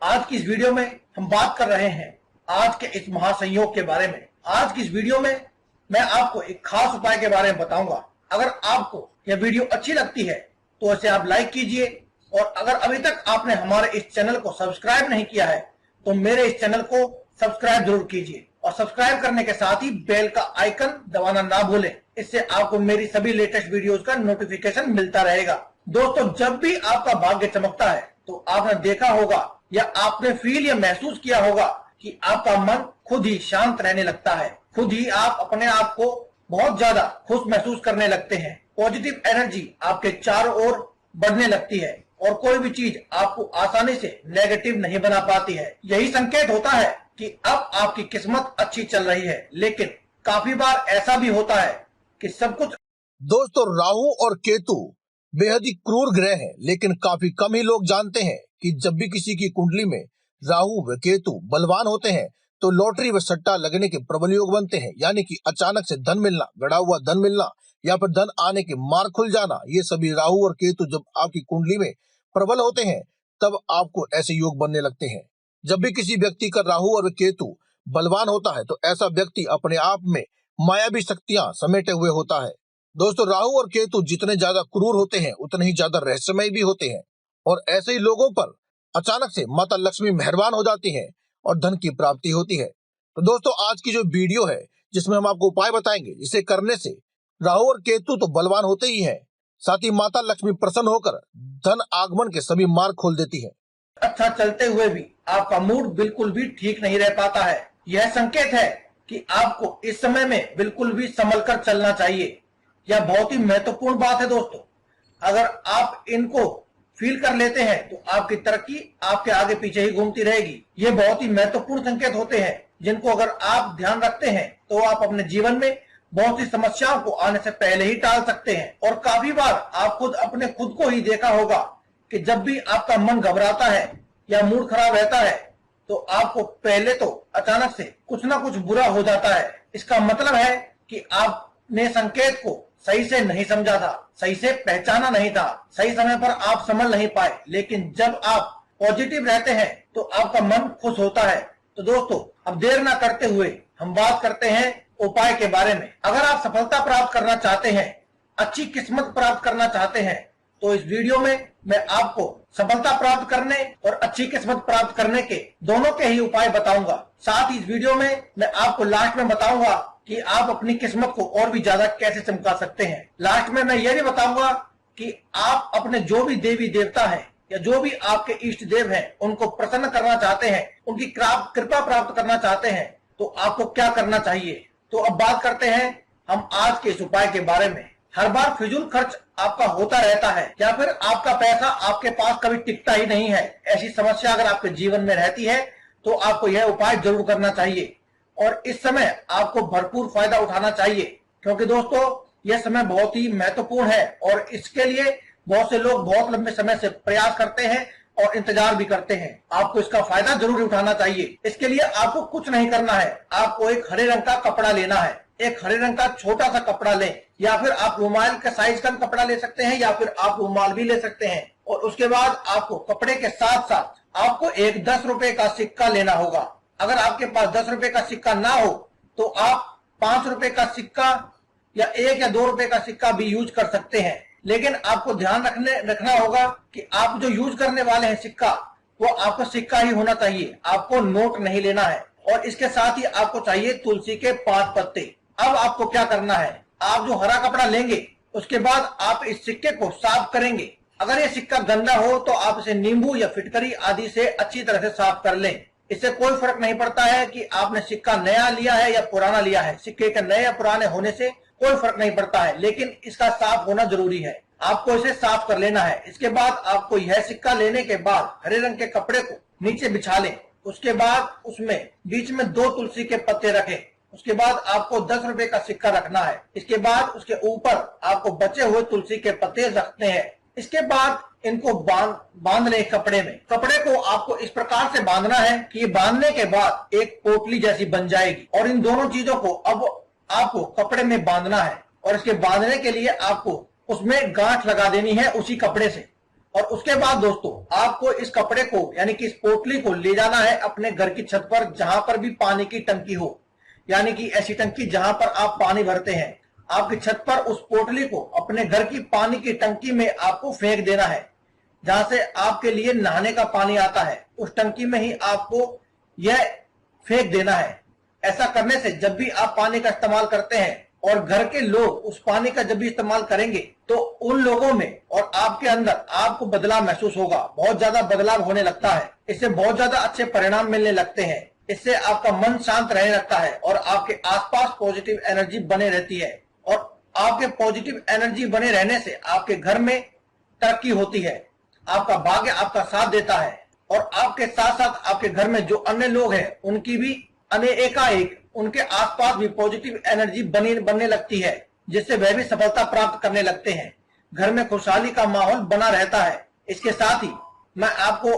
आज की इस वीडियो में हम बात कर रहे हैं आज के इस महासंयोग के बारे में। आज की इस वीडियो में मैं आपको एक खास उपाय के बारे में बताऊंगा। अगर आपको यह वीडियो अच्छी लगती है तो इसे आप लाइक कीजिए, और अगर अभी तक आपने हमारे इस चैनल को सब्सक्राइब नहीं किया है तो मेरे इस चैनल को सब्सक्राइब जरूर कीजिए, और सब्सक्राइब करने के साथ ही बेल का आइकन दबाना ना भूलें। इससे आपको मेरी सभी लेटेस्ट वीडियोस का नोटिफिकेशन मिलता रहेगा। दोस्तों, जब भी आपका भाग्य चमकता है तो आपने देखा होगा या आपने फील या महसूस किया होगा कि आपका मन खुद ही शांत रहने लगता है। खुद ही आप अपने आप को बहुत ज्यादा खुश महसूस करने लगते हैं। पॉजिटिव एनर्जी आपके चारों ओर बढ़ने लगती है और कोई भी चीज आपको आसानी से नेगेटिव नहीं बना पाती है। यही संकेत होता है कि अब आपकी किस्मत अच्छी चल रही है। लेकिन काफी बार ऐसा भी होता है कि सब कुछ। दोस्तों, राहु और केतु बेहद ही क्रूर ग्रह हैं, लेकिन काफी कम ही लोग जानते हैं कि जब भी किसी की कुंडली में राहु व केतु बलवान होते हैं तो लॉटरी व सट्टा लगने के प्रबल योग बनते हैं। यानी कि अचानक से धन मिलना, गड़ा हुआ धन मिलना या फिर धन आने के मार्ग खुल जाना, ये सभी राहु और केतु जब आपकी कुंडली में प्रबल होते हैं तब आपको ऐसे योग बनने लगते हैं। जब भी किसी व्यक्ति का राहु और केतु बलवान होता है तो ऐसा व्यक्ति अपने आप में मायावी शक्तियां समेटे हुए होता है। दोस्तों, राहु और केतु जितने ज्यादा क्रूर होते हैं उतने ही ज्यादा रहस्यमय भी होते हैं, और ऐसे ही लोगों पर अचानक से माता लक्ष्मी मेहरबान हो जाती है और धन की प्राप्ति होती है। तो दोस्तों, आज की जो वीडियो है जिसमें हम आपको उपाय बताएंगे, इसे करने से राहु और केतु तो बलवान होते ही हैं, साथ ही माता लक्ष्मी प्रसन्न होकर धन आगमन के सभी मार्ग खोल देती है। अच्छा चलते हुए भी आपका मूड बिल्कुल भी ठीक नहीं रह पाता है। यह संकेत है कि आपको इस समय में बिल्कुल भी संभल कर चलना चाहिए। यह बहुत ही महत्वपूर्ण बात है दोस्तों। अगर आप इनको फील कर लेते हैं तो आपकी तरक्की आपके आगे पीछे ही घूमती रहेगी। ये बहुत ही महत्वपूर्ण संकेत होते हैं जिनको अगर आप ध्यान रखते हैं तो आप अपने जीवन में बहुत सी समस्याओं को आने से पहले ही टाल सकते हैं। और काफी बार आप खुद को ही देखा होगा कि जब भी आपका मन घबराता है या मूड खराब रहता है तो आपको पहले तो अचानक से कुछ ना कुछ बुरा हो जाता है। इसका मतलब है कि आपने संकेत को सही से नहीं समझा था, सही से पहचाना नहीं था, सही समय पर आप समझ नहीं पाए। लेकिन जब आप पॉजिटिव रहते हैं तो आपका मन खुश होता है। तो दोस्तों, अब देर ना करते हुए हम बात करते हैं उपाय के बारे में। अगर आप सफलता प्राप्त करना चाहते हैं, अच्छी किस्मत प्राप्त करना चाहते हैं, तो इस वीडियो में मैं आपको सफलता प्राप्त करने और अच्छी किस्मत प्राप्त करने के दोनों के ही उपाय बताऊंगा। साथ ही इस वीडियो में मैं आपको लास्ट में बताऊंगा कि आप अपनी किस्मत को और भी ज्यादा कैसे चमका सकते हैं। लास्ट में मैं यह भी बताऊंगा कि आप अपने जो भी देवी देवता हैं या जो भी आपके इष्ट देव हैं उनको प्रसन्न करना चाहते हैं, उनकी कृपा प्राप्त करना चाहते हैं, तो आपको क्या करना चाहिए। तो अब बात करते हैं हम आज के इस उपाय के बारे में। हर बार फिजूल खर्च आपका होता रहता है या फिर आपका पैसा आपके पास कभी टिकता ही नहीं है, ऐसी समस्या अगर आपके जीवन में रहती है तो आपको यह उपाय जरूर करना चाहिए। और इस समय आपको भरपूर फायदा उठाना चाहिए, क्योंकि दोस्तों यह समय बहुत ही महत्वपूर्ण है और इसके लिए बहुत से लोग बहुत लंबे समय से प्रयास करते हैं और इंतजार भी करते हैं। आपको इसका फायदा जरूर उठाना चाहिए। इसके लिए आपको कुछ नहीं करना है। आपको एक हरे रंग का कपड़ा लेना है। एक हरे रंग का छोटा सा कपड़ा लें, या फिर आप रुमाल का साइज का कपड़ा ले सकते हैं, या फिर आप रुमाल भी ले सकते हैं। और उसके बाद आपको कपड़े के साथ साथ आपको एक 10 रुपए का सिक्का लेना होगा। अगर आपके पास 10 रुपए का सिक्का ना हो तो आप 5 रुपए का सिक्का या 1 या 2 रुपए का सिक्का भी यूज कर सकते हैं। लेकिन आपको ध्यान रखना होगा कि आप जो यूज करने वाले हैं सिक्का, वो आपको सिक्का ही होना चाहिए। आपको नोट नहीं लेना है। और इसके साथ ही आपको चाहिए तुलसी के 5 पत्ते। अब आपको क्या करना है, आप जो हरा कपड़ा लेंगे उसके बाद आप इस सिक्के को साफ करेंगे। अगर ये सिक्का गंदा हो तो आप इसे नींबू या फिटकरी आदि से अच्छी तरह से साफ कर लें। इससे कोई फर्क नहीं पड़ता है कि आपने सिक्का नया लिया है या पुराना लिया है। सिक्के के नए या पुराने होने से कोई फर्क नहीं पड़ता है, लेकिन इसका साफ होना जरूरी है। आपको इसे साफ कर लेना है। इसके बाद आपको यह सिक्का लेने के बाद हरे रंग के कपड़े को नीचे बिछा लें। उसके बाद उसमें बीच में 2 तुलसी के पत्ते रखें। उसके बाद आपको 10 रुपए का सिक्का रखना है। इसके बाद उसके ऊपर आपको बचे हुए तुलसी के पत्ते रखते हैं। इसके बाद इनको बांध लें कपड़े में। कपड़े को आपको इस प्रकार से बांधना है कि ये बांधने के बाद एक पोटली जैसी बन जाएगी। और इन दोनों चीजों को अब आपको कपड़े में बांधना है, और इसके बांधने के लिए आपको उसमें गांठ लगा देनी है उसी कपड़े से। और उसके बाद दोस्तों आपको इस कपड़े को यानी कि इस पोटली को ले जाना है अपने घर की छत पर, जहां पर भी पानी की टंकी हो, यानी कि ऐसी टंकी जहां पर आप पानी भरते हैं, आपकी छत पर उस पोटली को अपने घर की पानी की टंकी में आपको फेंक देना है। जहां से आपके लिए नहाने का पानी आता है उस टंकी में ही आपको यह फेंक देना है। ऐसा करने से जब भी आप पानी का इस्तेमाल करते हैं और घर के लोग उस पानी का जब भी इस्तेमाल करेंगे तो उन लोगों में और आपके अंदर आपको बदलाव महसूस होगा, बहुत ज्यादा बदलाव होने लगता है। इससे बहुत ज्यादा अच्छे परिणाम मिलने लगते हैं। इससे आपका मन शांत रहने लगता है और आपके आसपास पॉजिटिव एनर्जी बने रहती है। और आपके पॉजिटिव एनर्जी बने रहने से आपके घर में तरक्की होती है, आपका भाग्य आपका साथ देता है और आपके साथ साथ आपके घर में जो अन्य लोग हैं उनकी भी एकाएक उनके आसपास भी पॉजिटिव एनर्जी बनने लगती है, जिससे वह भी सफलता प्राप्त करने लगते हैं। घर में खुशहाली का माहौल बना रहता है। इसके साथ ही मैं आपको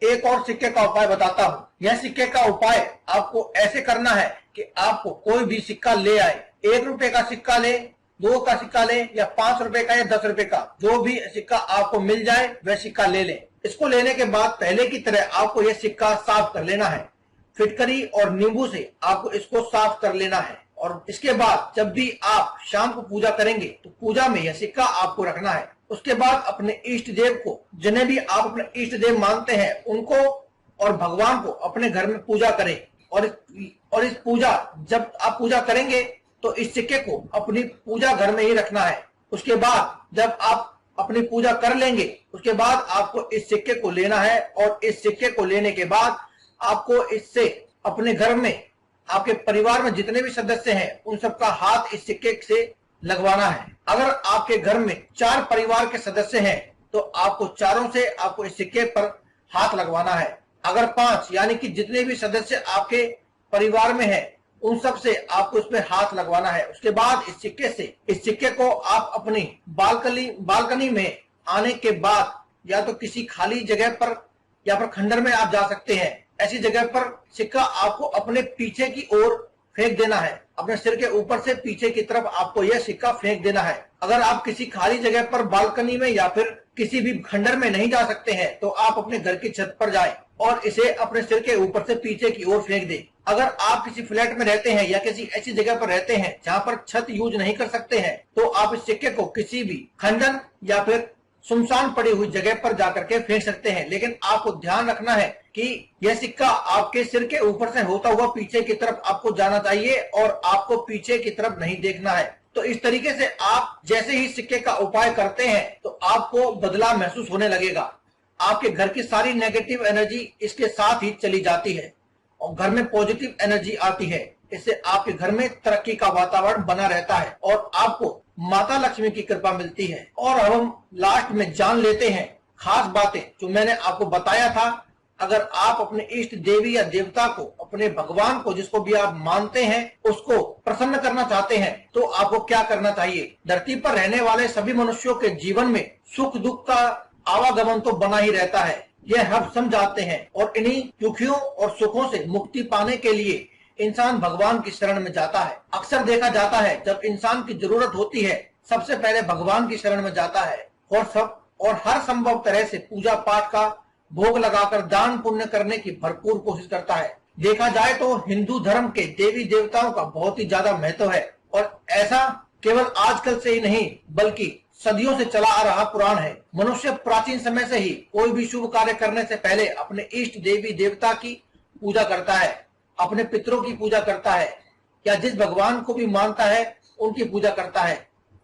एक और सिक्के का उपाय बताता हूँ। यह सिक्के का उपाय आपको ऐसे करना है कि आपको कोई भी सिक्का ले आए, 1 रुपए का सिक्का ले, 2 का सिक्का ले या 5 रुपए का या 10 रुपए का, जो भी सिक्का आपको मिल जाए वह सिक्का ले लें। इसको लेने के बाद पहले की तरह आपको यह सिक्का साफ कर लेना है। फिटकरी और नींबू से आपको इसको साफ कर लेना है और इसके बाद जब भी आप शाम को पूजा करेंगे तो पूजा में यह सिक्का आपको रखना है। उसके बाद अपने इष्ट देव को, जिन्हें भी आप अपने इष्ट देव मानते हैं, उनको और भगवान को अपने घर में पूजा करें। और इस पूजा जब आप पूजा करेंगे तो इस सिक्के को अपनी पूजा घर में ही रखना है। उसके बाद जब आप अपनी पूजा कर लेंगे उसके बाद आपको इस सिक्के को लेना है और इस सिक्के को लेने के बाद आपको इससे अपने घर में आपके परिवार में जितने भी सदस्य हैं उन सबका हाथ इस सिक्के से लगवाना है। अगर आपके घर में 4 परिवार के सदस्य हैं तो आपको चारों से आपको इस सिक्के पर हाथ लगवाना है। अगर 5 यानी कि जितने भी सदस्य आपके परिवार में हैं उन सब से आपको इस पे हाथ लगवाना है। उसके बाद इस सिक्के को आप अपनी बालकनी में आने के बाद या तो किसी खाली जगह पर या फिर खंडर में आप जा सकते हैं। ऐसी जगह पर सिक्का आपको अपने पीछे की ओर फेंक देना है। अपने सिर के ऊपर से पीछे की तरफ आपको यह सिक्का फेंक देना है। अगर आप किसी खाली जगह पर बालकनी में या फिर किसी भी खंडर में नहीं जा सकते हैं तो आप अपने घर की छत पर जाएं और इसे अपने सिर के ऊपर से पीछे की ओर फेंक दें। अगर आप किसी फ्लैट में रहते हैं या किसी ऐसी जगह पर रहते हैं जहां पर छत यूज नहीं कर सकते हैं तो आप इस सिक्के को किसी भी खंडर या फिर सुनसान पड़ी हुई जगह पर जाकर के फेंक सकते हैं। लेकिन आपको ध्यान रखना है कि यह सिक्का आपके सिर के ऊपर से होता हुआ पीछे की तरफ आपको जाना चाहिए और आपको पीछे की तरफ नहीं देखना है। तो इस तरीके से आप जैसे ही सिक्के का उपाय करते हैं तो आपको बदलाव महसूस होने लगेगा। आपके घर की सारी नेगेटिव एनर्जी इसके साथ ही चली जाती है और घर में पॉजिटिव एनर्जी आती है। इससे आपके घर में तरक्की का वातावरण बना रहता है और आपको माता लक्ष्मी की कृपा मिलती है। और अब हम लास्ट में जान लेते हैं खास बातें जो मैंने आपको बताया था। अगर आप अपने इष्ट देवी या देवता को, अपने भगवान को, जिसको भी आप मानते हैं, उसको प्रसन्न करना चाहते हैं तो आपको क्या करना चाहिए। धरती पर रहने वाले सभी मनुष्यों के जीवन में सुख दुख का आवागमन तो बना ही रहता है, यह हम समझाते हैं। और इन्हीं दुखियों और सुखों से मुक्ति पाने के लिए इंसान भगवान की शरण में जाता है। अक्सर देखा जाता है जब इंसान की जरूरत होती है सबसे पहले भगवान की शरण में जाता है और हर संभव तरह से पूजा पाठ का भोग लगाकर दान पुण्य करने की भरपूर कोशिश करता है। देखा जाए तो हिंदू धर्म के देवी देवताओं का बहुत ही ज्यादा महत्व है और ऐसा केवल आजकल से ही नहीं बल्कि सदियों से चला आ रहा पुराण है। मनुष्य प्राचीन समय से ही कोई भी शुभ कार्य करने से पहले अपने इष्ट देवी देवता की पूजा करता है, अपने पितरों की पूजा करता है या जिस भगवान को भी मानता है उनकी पूजा करता है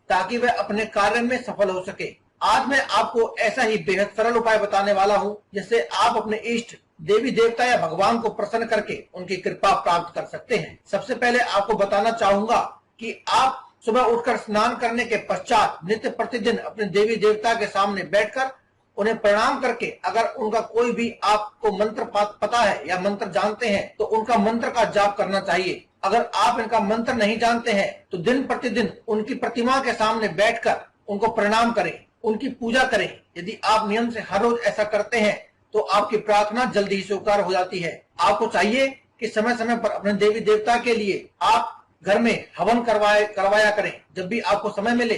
ताकि वह अपने कार्य में सफल हो सके। आज मैं आपको ऐसा ही बेहद सरल उपाय बताने वाला हूँ जिससे आप अपने इष्ट देवी देवता या भगवान को प्रसन्न करके उनकी कृपा प्राप्त कर सकते हैं। सबसे पहले आपको बताना चाहूंगा कि आप सुबह उठकर स्नान करने के पश्चात नित्य प्रतिदिन अपने देवी देवता के सामने बैठकर उन्हें प्रणाम करके अगर उनका कोई भी आपको मंत्र पता है या मंत्र जानते हैं तो उनका मंत्र का जाप करना चाहिए। अगर आप इनका मंत्र नहीं जानते हैं तो दिन प्रतिदिन उनकी प्रतिमा के सामने बैठकर उनको प्रणाम करें, उनकी पूजा करें। यदि आप नियम से हर रोज ऐसा करते हैं तो आपकी प्रार्थना जल्दी ही स्वीकार हो जाती है। आपको चाहिए कि समय समय पर अपने देवी देवता के लिए आप घर में हवन करवाया करें। जब भी आपको समय मिले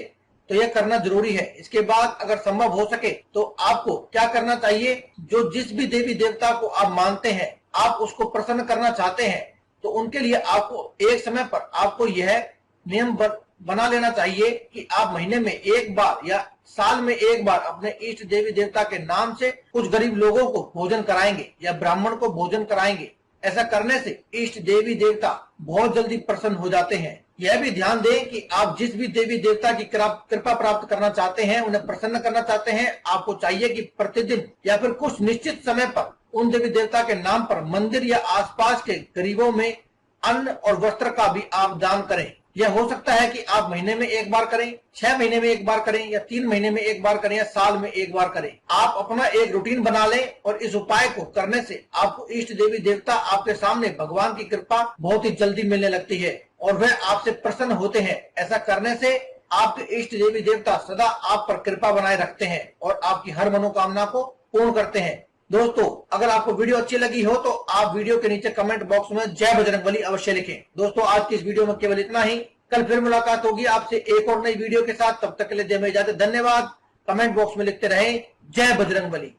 तो यह करना जरूरी है। इसके बाद अगर संभव हो सके तो आपको क्या करना चाहिए, जो जिस भी देवी देवता को आप मानते हैं, आप उसको प्रसन्न करना चाहते हैं, तो उनके लिए आपको एक समय पर आपको यह नियम बना लेना चाहिए कि आप महीने में एक बार या साल में एक बार अपने इष्ट देवी देवता के नाम से कुछ गरीब लोगों को भोजन कराएंगे या ब्राह्मण को भोजन कराएंगे। ऐसा करने से इष्ट देवी देवता बहुत जल्दी प्रसन्न हो जाते हैं। यह भी ध्यान दें कि आप जिस भी देवी देवता की कृपा प्राप्त करना चाहते हैं, उन्हें प्रसन्न करना चाहते हैं, आपको चाहिए कि प्रतिदिन या फिर कुछ निश्चित समय पर उन देवी देवता के नाम पर मंदिर या आसपास के गरीबों में अन्न और वस्त्र का भी आप दान करें। यह हो सकता है कि आप महीने में एक बार करें, 6 महीने में एक बार करें, या 3 महीने में एक बार करें, या साल में एक बार करें। आप अपना एक रूटीन बना लें और इस उपाय को करने से आपको इष्ट देवी देवता आपके सामने भगवान की कृपा बहुत ही जल्दी मिलने लगती है और वह आपसे प्रसन्न होते हैं। ऐसा करने से आपके इष्ट देवी देवता सदा आप पर कृपा बनाए रखते हैं और आपकी हर मनोकामना को पूर्ण करते हैं। दोस्तों, अगर आपको वीडियो अच्छी लगी हो तो आप वीडियो के नीचे कमेंट बॉक्स में जय बजरंगबली अवश्य लिखें। दोस्तों, आज की इस वीडियो में केवल इतना ही। कल फिर मुलाकात होगी आपसे एक और नई वीडियो के साथ। तब तक के लिए दे इजाजत। धन्यवाद। कमेंट बॉक्स में लिखते रहें जय बजरंगबली।